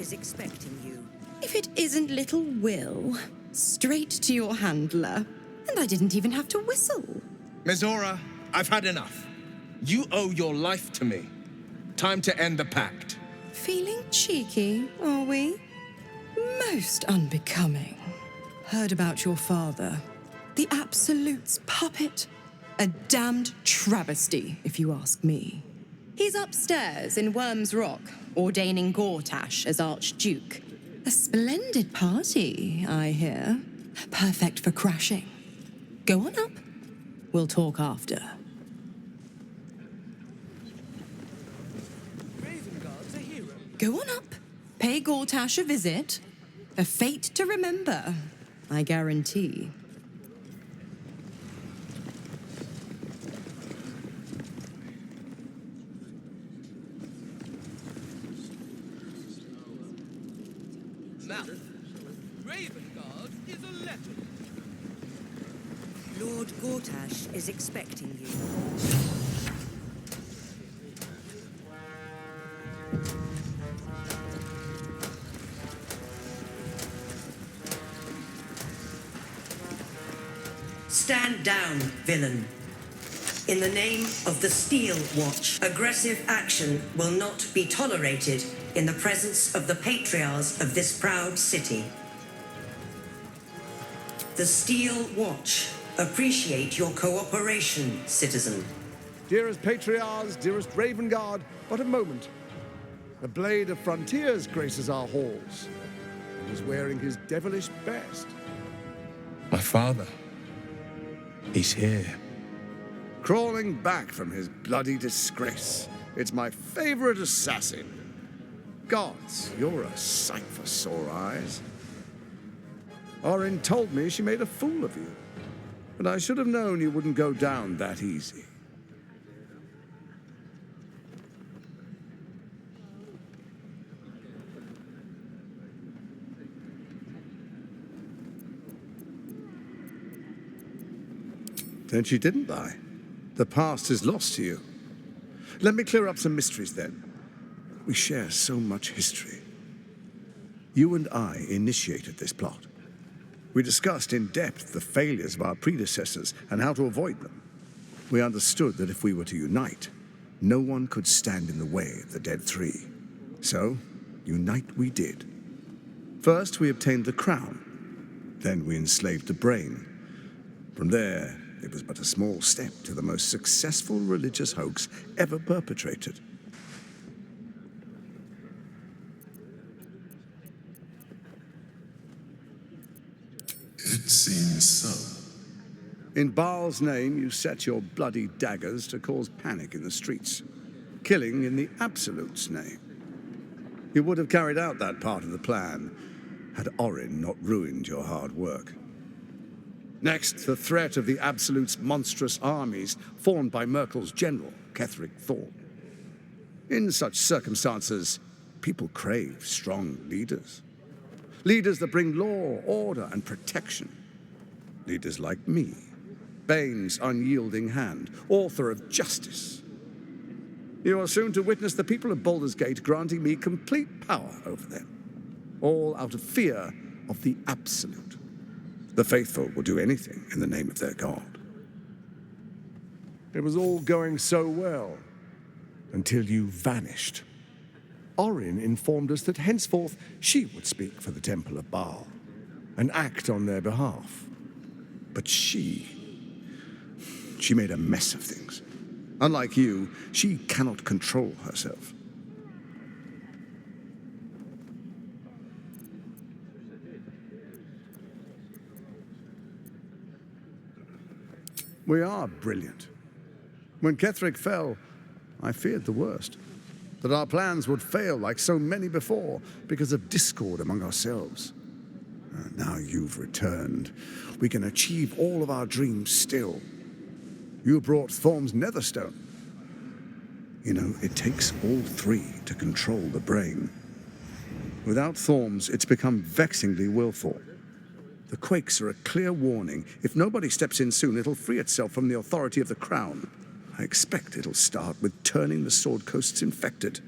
is expecting you. If it isn't little Will, straight to your handler. And I didn't even have to whistle. Mizora, I've had enough. You owe your life to me. Time to end the pact. Feeling cheeky, are we? Most unbecoming. Heard about your father. The Absolute's puppet. A damned travesty, if you ask me. He's upstairs in Worm's Rock, ordaining Gortash as Archduke. A splendid party, I hear. Perfect for crashing. Go on up. We'll talk after. Go on up. Pay Gortash a visit. A fate to remember, I guarantee. Now, Ravengard is a letter. Lord Gortash is expecting you. Stand down, villain. In the name of the Steel Watch, aggressive action will not be tolerated in the presence of the patriarchs of this proud city. The Steel Watch appreciate your cooperation, citizen. Dearest patriarchs, dearest Ravengard, what a moment. The Blade of Frontiers graces our halls, and is wearing his devilish best. My father. He's here. Crawling back from his bloody disgrace. It's my favorite assassin. Gods, you're a sight for sore eyes. Orin told me she made a fool of you, but I should have known you wouldn't go down that easy. Then she didn't lie. The past is lost to you. Let me clear up some mysteries then. We share so much history. You and I initiated this plot. We discussed in depth the failures of our predecessors and how to avoid them. We understood that if we were to unite, no one could stand in the way of the Dead Three. So, unite we did. First, we obtained the crown. Then we enslaved the brain. From there, it was but a small step to the most successful religious hoax ever perpetrated. It seems so. In Baal's name, you set your bloody daggers to cause panic in the streets, killing in the Absolute's name. You would have carried out that part of the plan had Orin not ruined your hard work. Next, the threat of the Absolute's monstrous armies formed by Merkel's general, Ketheric Thorn. In such circumstances, people crave strong leaders. Leaders that bring law, order, and protection. Leaders like me, Bane's unyielding hand, author of justice. You are soon to witness the people of Baldur's Gate granting me complete power over them, all out of fear of the Absolute. The faithful will do anything in the name of their god. It was all going so well, until you vanished. Orin informed us that henceforth she would speak for the Temple of Baal, and act on their behalf. But she made a mess of things. Unlike you, she cannot control herself. We are brilliant. When Ketheric fell, I feared the worst. That our plans would fail like so many before because of discord among ourselves. Now you've returned. We can achieve all of our dreams still. You brought Thorm's Netherstone. You know, it takes all three to control the brain. Without Thorm's, it's become vexingly willful. The quakes are a clear warning. If nobody steps in soon, it'll free itself from the authority of the Crown. I expect it'll start with turning the Sword Coasts infected.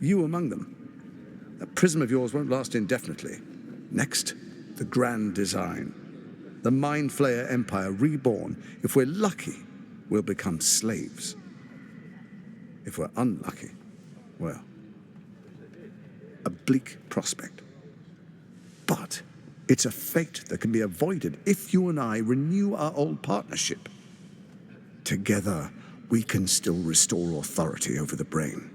You among them. That prism of yours won't last indefinitely. Next, the grand design. The Mind Flayer Empire reborn. If we're lucky, we'll become slaves. If we're unlucky, well, a bleak prospect. But it's a fate that can be avoided if you and I renew our old partnership. Together, we can still restore authority over the brain.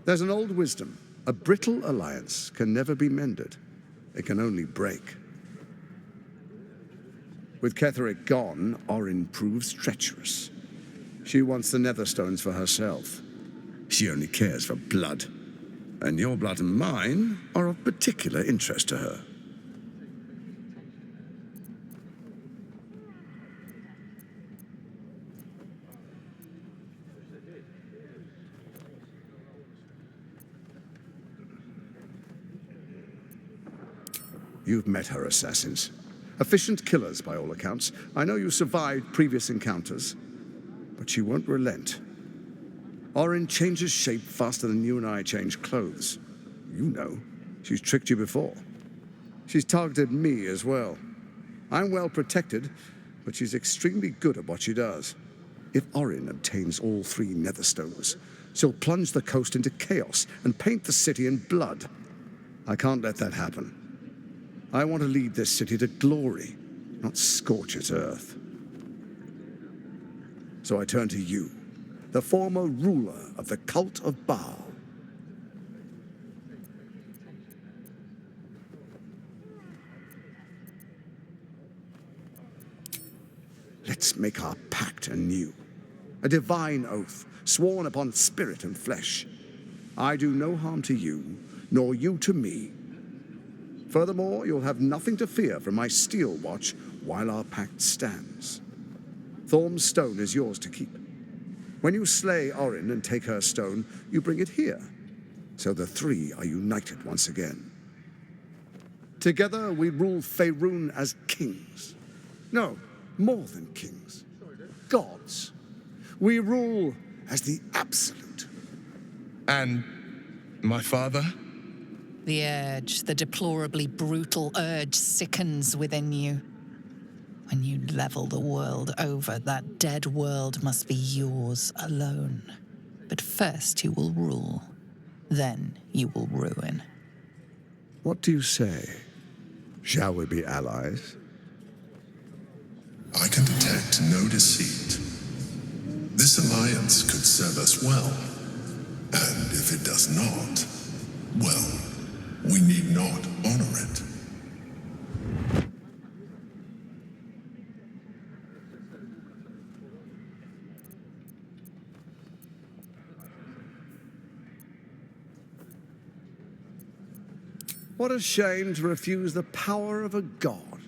There's an old wisdom. A brittle alliance can never be mended. It can only break. With Ketheric gone, Orin proves treacherous. She wants the Netherstones for herself. She only cares for blood. And your blood and mine are of particular interest to her. You've met her assassins. Efficient killers, by all accounts. I know you survived previous encounters, but she won't relent. Orin changes shape faster than you and I change clothes. You know, she's tricked you before. She's targeted me as well. I'm well protected, but she's extremely good at what she does. If Orin obtains all 3 Netherstones, she'll plunge the coast into chaos and paint the city in blood. I can't let that happen. I want to lead this city to glory, not scorch its earth. So I turn to you, the former ruler of the cult of Baal. Let's make our pact anew, a divine oath, sworn upon spirit and flesh. I do no harm to you, nor you to me. Furthermore, you'll have nothing to fear from my steel watch while our pact stands. Thorm's stone is yours to keep. When you slay Orin and take her stone, you bring it here, so the 3 are united once again. Together we rule Faerun as kings. No, more than kings. Gods. We rule as the Absolute. And my father? The urge, the deplorably brutal urge, sickens within you. When you level the world over, that dead world must be yours alone. But first you will rule. Then you will ruin. What do you say? Shall we be allies? I can detect no deceit. This alliance could serve us well. And if it does not, well, we need not honor it. What a shame to refuse the power of a god.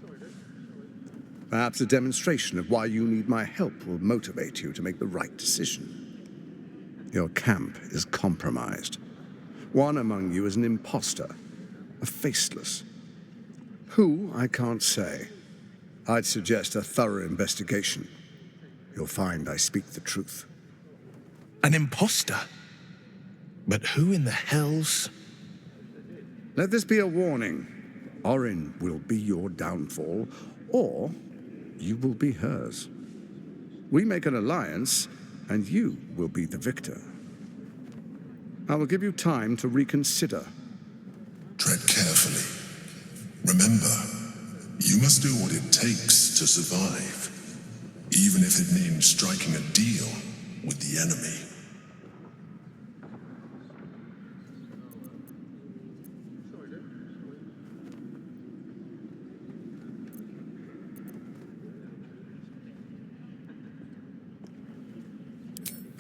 Perhaps a demonstration of why you need my help will motivate you to make the right decision. Your camp is compromised. One among you is an imposter, a faceless. Who, I can't say. I'd suggest a thorough investigation. You'll find I speak the truth. An imposter? But who in the hell's... Let this be a warning. Orin will be your downfall, or you will be hers. We make an alliance, and you will be the victor. I will give you time to reconsider. Tread carefully. Remember, you must do what it takes to survive, even if it means striking a deal with the enemy.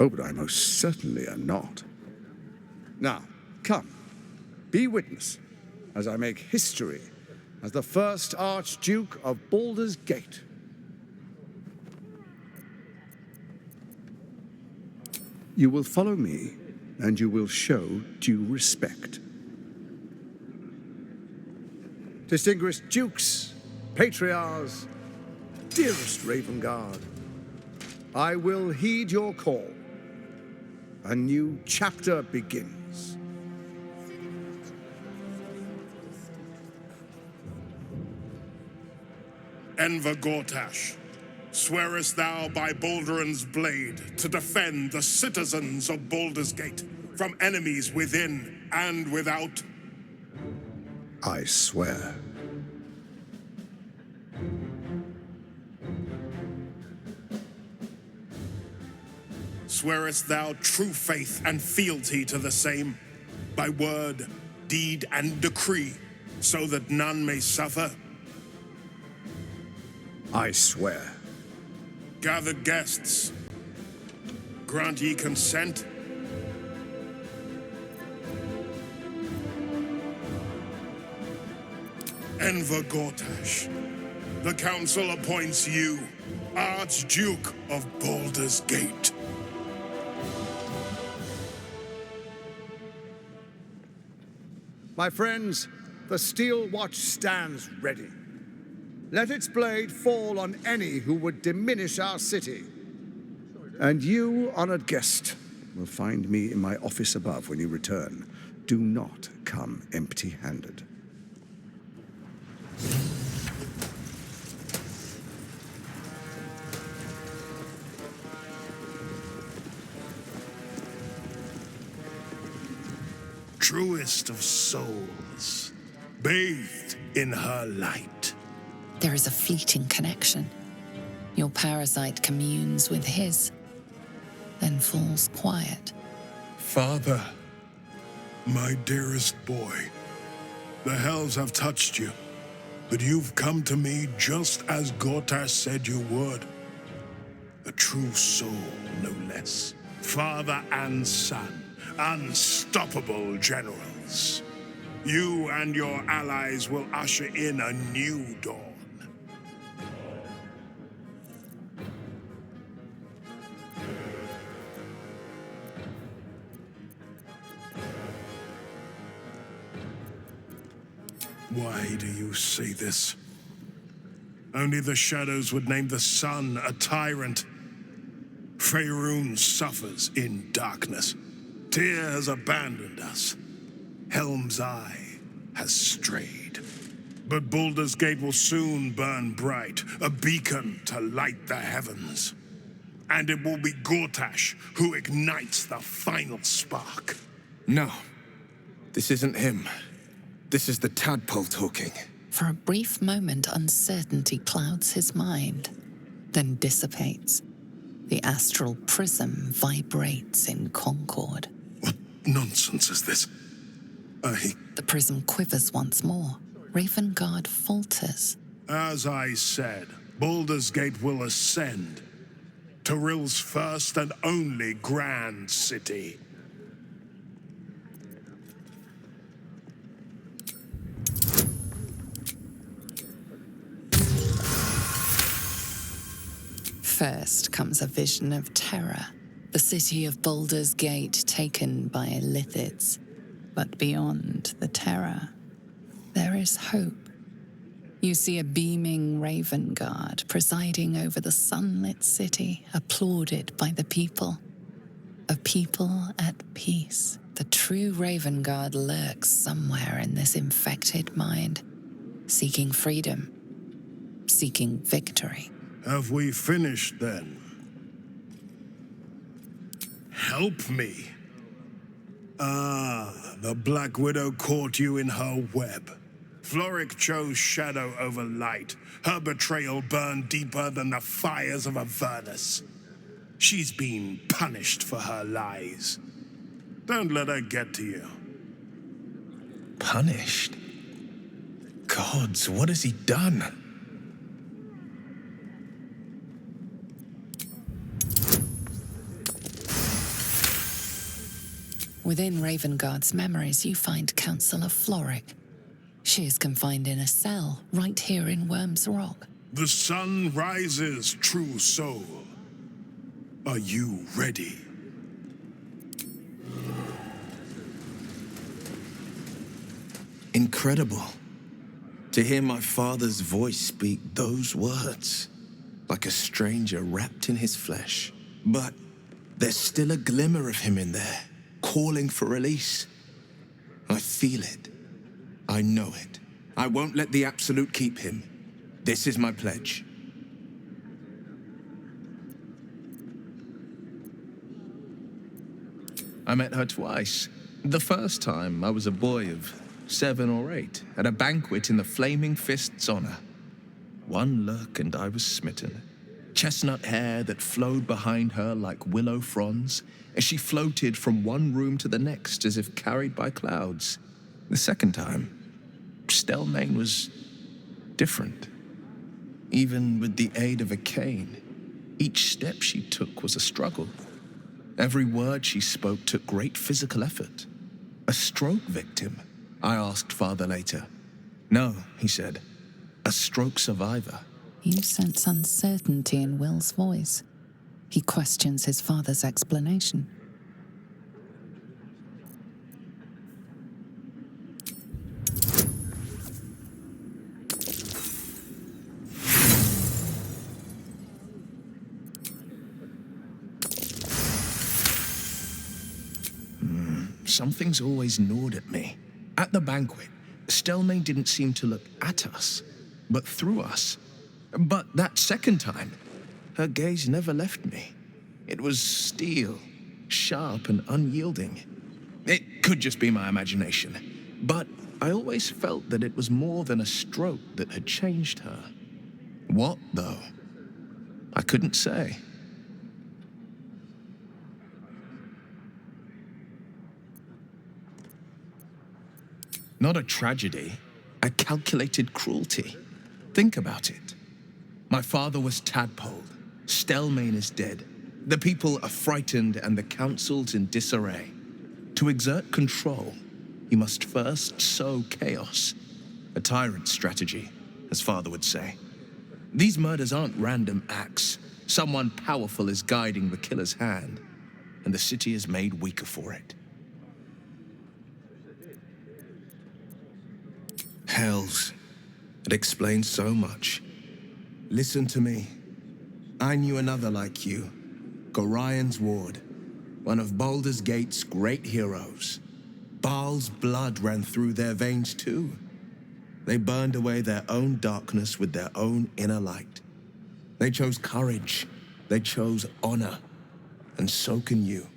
Oh, but I most certainly am not. Now, come, be witness as I make history as the first Archduke of Baldur's Gate. You will follow me, and you will show due respect. Distinguished dukes, patriarchs, dearest Ravengard, I will heed your call. A new chapter begins. Enver Gortash, swearest thou by Balduran's blade to defend the citizens of Baldur's Gate from enemies within and without? I swear. Swearest thou true faith and fealty to the same, by word, deed, and decree, so that none may suffer? I swear. Gathered guests, grant ye consent? Enver Gortash, the council appoints you Archduke of Baldur's Gate. My friends, the Steel Watch stands ready. Let its blade fall on any who would diminish our city. And you, honored guest, will find me in my office above when you return. Do not come empty-handed. Truest of souls, bathed in her light. There is a fleeting connection. Your parasite communes with his, then falls quiet. Father, my dearest boy, the hells have touched you, but you've come to me just as Gortash said you would. A true soul, no less. Father and son, unstoppable generals. You and your allies will usher in a new dawn. Why do you say this? Only the shadows would name the sun a tyrant. Faerun suffers in darkness. Tyr has abandoned us. Helm's Eye has strayed. But Baldur's Gate will soon burn bright, a beacon to light the heavens. And it will be Gortash who ignites the final spark. No. This isn't him. This is the tadpole talking. For a brief moment, uncertainty clouds his mind, then dissipates. The astral prism vibrates in concord. What nonsense is this? The prism quivers once more. Ravengard falters. As I said, Baldur's Gate will ascend. Torill's first and only grand city. First comes a vision of terror. The city of Baldur's Gate taken by Lithids. But beyond the terror, there is hope. You see a beaming Ravengard presiding over the sunlit city, applauded by the people. A people at peace. The true Ravengard lurks somewhere in this infected mind, seeking freedom, seeking victory. Have we finished then? Help me. Ah, the Black Widow caught you in her web. Floric chose shadow over light. Her betrayal burned deeper than the fires of Avernus. She's been punished for her lies. Don't let her get to you. Punished? Gods, what has he done? Within Ravengard's memories, you find Councillor Floric. She is confined in a cell right here in Worm's Rock. The sun rises, true soul. Are you ready? Incredible. To hear my father's voice speak those words, like a stranger wrapped in his flesh. But there's still a glimmer of him in there, calling for release. I feel it. I know it. I won't let the Absolute keep him. This is my pledge. I met her twice. The first time, I was a boy of 7 or 8, at a banquet in the Flaming Fist's honor. One look and I was smitten. Chestnut hair that flowed behind her like willow fronds as she floated from one room to the next as if carried by clouds. The second time, Stelmane was different. Even with the aid of a cane, each step she took was a struggle. Every word she spoke took great physical effort. A stroke victim? I asked father later. No, he said. A stroke survivor. You sense uncertainty in Will's voice. He questions his father's explanation. Something's always gnawed at me. At the banquet, Stelmane didn't seem to look at us, but through us. But that second time, her gaze never left me. It was steel, sharp and unyielding. It could just be my imagination, but I always felt that it was more than a stroke that had changed her. What, though? I couldn't say. Not a tragedy, a calculated cruelty. Think about it. My father was tadpoled. Stelmane is dead. The people are frightened and the council's in disarray. To exert control, you must first sow chaos. A tyrant's strategy, as father would say. These murders aren't random acts. Someone powerful is guiding the killer's hand, and the city is made weaker for it. Hells. It explains so much. Listen to me. I knew another like you. Gorion's ward. One of Baldur's Gate's great heroes. Baal's blood ran through their veins too. They burned away their own darkness with their own inner light. They chose courage. They chose honor. And so can you.